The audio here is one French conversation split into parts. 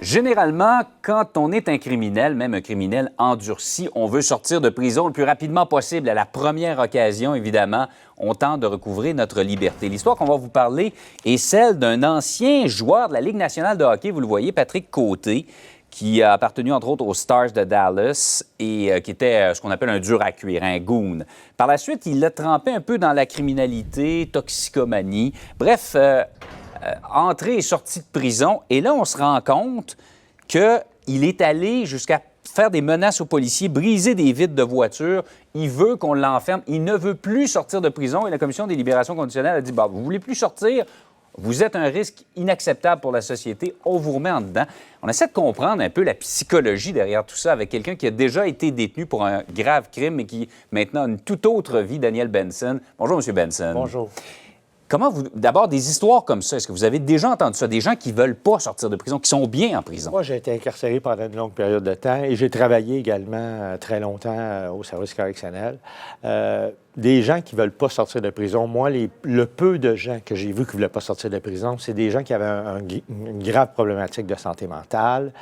Généralement, quand on est un criminel, même un criminel endurci, on veut sortir de prison le plus rapidement possible. À la première occasion, évidemment, on tente de recouvrer notre liberté. L'histoire qu'on va vous parler est celle d'un ancien joueur de la Ligue nationale de hockey, vous le voyez, Patrick Côté, qui a appartenu entre autres aux Stars de Dallas et qui était ce qu'on appelle un dur à cuire, un goon. Par la suite, il a trempé un peu dans la criminalité, toxicomanie. Bref, entrée et sortie de prison. Et là, on se rend compte qu'il est allé jusqu'à faire des menaces aux policiers, briser des vitres de voitures. Il veut qu'on l'enferme. Il ne veut plus sortir de prison. Et la Commission des libérations conditionnelles a dit, vous ne voulez plus sortir? Vous êtes un risque inacceptable pour la société. On vous remet en dedans. On essaie de comprendre un peu la psychologie derrière tout ça avec quelqu'un qui a déjà été détenu pour un grave crime, mais qui maintenant a une toute autre vie, Daniel Benson. Bonjour, M. Benson. Bonjour. Comment vous... D'abord, des histoires comme ça, est-ce que vous avez déjà entendu ça? Des gens qui ne veulent pas sortir de prison, qui sont bien en prison? Moi, j'ai été incarcéré pendant une longue période de temps et j'ai travaillé également très longtemps au service correctionnel. Des gens qui ne veulent pas sortir de prison, moi, le peu de gens que j'ai vus qui ne voulaient pas sortir de prison, c'est des gens qui avaient une grave problématique de santé mentale,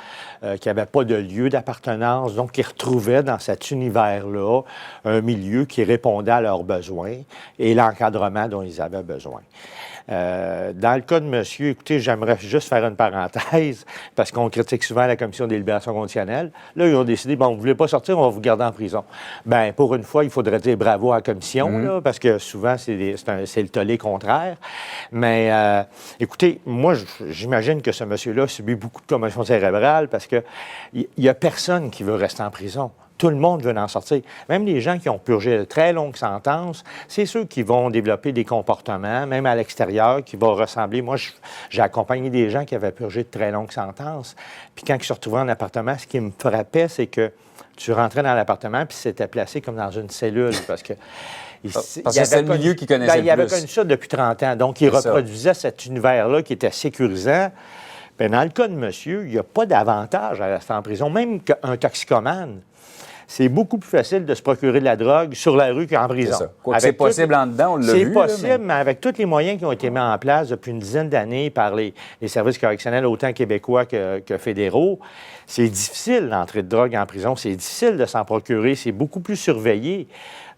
qui n'avaient pas de lieu d'appartenance, donc qui retrouvaient dans cet univers-là un milieu qui répondait à leurs besoins et l'encadrement dont ils avaient besoin. Dans le cas de monsieur, écoutez, j'aimerais juste faire une parenthèse, parce qu'on critique souvent la Commission des libérations conditionnelles. Là, ils ont décidé, vous ne voulez pas sortir, on va vous garder en prison. Bien, pour une fois, il faudrait dire bravo à la Commission, là, parce que souvent, c'est le tollé contraire. Mais, écoutez, moi, j'imagine que ce monsieur-là subit beaucoup de commotion cérébrale, parce qu'il n'y a personne qui veut rester en prison. Tout le monde veut en sortir. Même les gens qui ont purgé de très longues sentences, c'est ceux qui vont développer des comportements, même à l'extérieur, qui vont ressembler... Moi, j'ai accompagné des gens qui avaient purgé de très longues sentences. Puis quand ils se retrouvaient en appartement, ce qui me frappait, c'est que tu rentrais dans l'appartement puis c'était placé comme dans une cellule parce que... Parce que c'est le milieu qui connaissait le plus. Il avait connu ça depuis 30 ans. Donc, il reproduisait cet univers-là qui était sécurisant. Bien, dans le cas de monsieur, il n'y a pas d'avantage à rester en prison. Même qu'un toxicomane, c'est beaucoup plus facile de se procurer de la drogue sur la rue qu'en prison. C'est possible en dedans, on l'a vu. C'est possible, mais avec tous les moyens qui ont été mis en place depuis une dizaine d'années par les services correctionnels, autant québécois que fédéraux, c'est difficile l'entrée de drogue en prison. C'est difficile de s'en procurer. C'est beaucoup plus surveillé.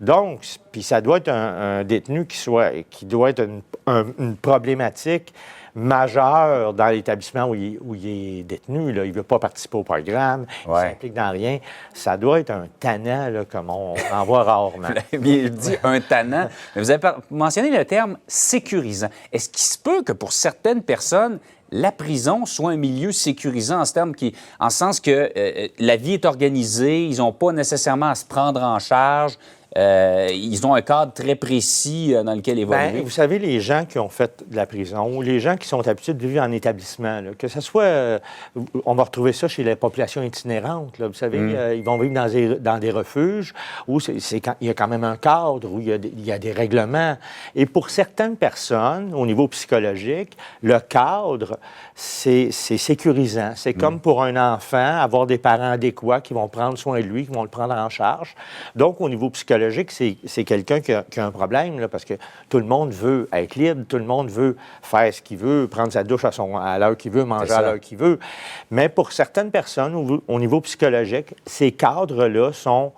Donc, puis ça doit être un détenu qui doit être une problématique majeur dans l'établissement où il est détenu. Là. Il ne veut pas participer au programme, il ne s'implique dans rien. Ça doit être un tannant, là, comme on en voit rarement. Il dit un tannant. Mais vous avez mentionné le terme sécurisant. Est-ce qu'il se peut que pour certaines personnes, la prison soit un milieu sécurisant en ce sens que la vie est organisée, ils n'ont pas nécessairement à se prendre en charge, ils ont un cadre très précis dans lequel évoluer? Bien, vous savez, les gens qui ont fait de la prison ou les gens qui sont habitués de vivre en établissement, là, que ce soit... on va retrouver ça chez les populations itinérantes. Là, vous savez, ils vont vivre dans des refuges où il y a quand même un cadre, où il y a des règlements. Et pour certaines personnes, au niveau psychologique, le cadre, c'est sécurisant. C'est comme pour un enfant, avoir des parents adéquats qui vont prendre soin de lui, qui vont le prendre en charge. Donc, au niveau psychologique, c'est quelqu'un qui a un problème, là, parce que tout le monde veut être libre, tout le monde veut faire ce qu'il veut, prendre sa douche à l'heure qu'il veut, manger à l'heure qu'il veut. Mais pour certaines personnes, au niveau psychologique, ces cadres-là sont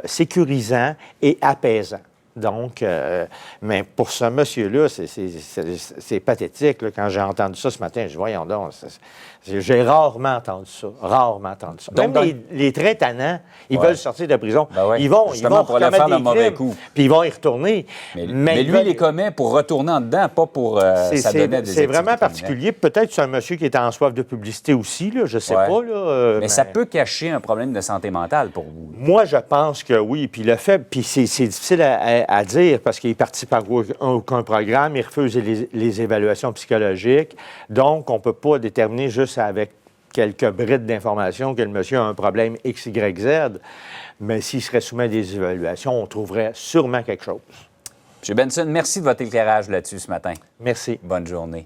sécurisants et apaisants. Donc, mais pour ce monsieur-là, c'est pathétique. Là. Quand j'ai entendu ça ce matin, je dis, voyons donc, j'ai rarement entendu ça. Donc, même les très tannants, ils veulent sortir de prison. Ils vont pour leur faire le mauvais coup. Puis ils vont y retourner. Mais lui, il les commet pour retourner en dedans, pas pour s'adonner à des C'est vraiment particulier. Peut-être que c'est un monsieur qui est en soif de publicité aussi, là, je ne sais pas. Là, mais ça peut cacher un problème de santé mentale pour vous. Moi, je pense que oui. Puis le fait, puis c'est difficile à dire parce qu'il est parti par aucun programme, il refuse les évaluations psychologiques. Donc, on ne peut pas déterminer juste avec quelques brides d'informations que le monsieur a un problème X, Y, Z. Mais s'il serait soumis à des évaluations, on trouverait sûrement quelque chose. M. Benson, merci de votre éclairage là-dessus ce matin. Merci. Bonne journée.